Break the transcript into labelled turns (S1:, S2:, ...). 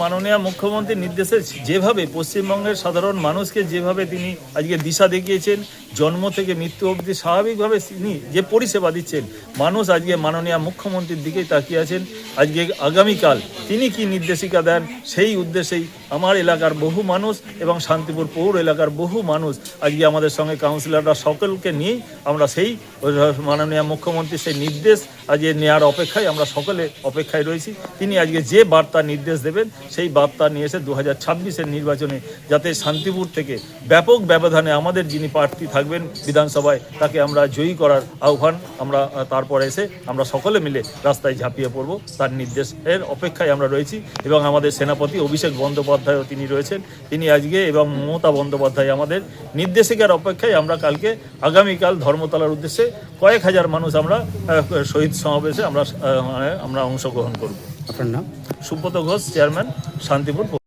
S1: মাননীয় মুখ্যমন্ত্রীর নির্দেশে যেভাবে পশ্চিমবঙ্গের সাধারণ মানুষকে যেভাবে তিনি আজকে দিশা দেখিয়েছেন, জন্ম থেকে মৃত্যু অবধি স্বাভাবিকভাবে তিনি যে পরিষেবা দিচ্ছেন, মানুষ আজকে মাননীয় মুখ্যমন্ত্রীর দিকেই তাকিয়ে আছেন। আজকে আগামীকাল তিনি কি নির্দেশিকা দেন সেই উদ্দেশ্যেই আমার এলাকার বহু মানুষ এবং শান্তিপুর পৌর এলাকার বহু মানুষ আজকে আমাদের সঙ্গে কাউন্সিলররা সকলকে নিয়েই আমরা সেই মাননীয় মুখ্যমন্ত্রীর সেই নির্দেশ আজকে নেওয়ার অপেক্ষায় আমরা সকলে অপেক্ষায় রয়েছি। তিনি আজকে যে বার্তা নির্দেশ দেবেন সেই বার্তা নিয়ে এসে 2026-এর নির্বাচনে যাতে শান্তিপুর থেকে ব্যাপক ব্যবধানে আমাদের যিনি প্রার্থী থাকবেন বিধানসভায় তাকে আমরা জয়ী করার আহ্বান আমরা তারপরে এসে আমরা সকলে মিলে রাস্তায় ঝাঁপিয়ে পড়ব তার নির্দেশের অপেক্ষায় আমরা রয়েছি। এবং আমাদের সেনাপতি অভিষেক বন্দ্যোপাধ্যায়ও তিনি রয়েছেন, তিনি আজকে এবং মমতা বন্দ্যোপাধ্যায় আমাদের নির্দেশিকার অপেক্ষায় আমরা কালকে আগামীকাল ধর্মতলার উদ্দেশ্যে কয়েক হাজার মানুষ আমরা শহীদ সমাবেশে আমরা অংশগ্রহণ করব।
S2: আপনার নাম?
S1: সুব্রত ঘোষ, চেয়ারম্যান, শান্তিপুর।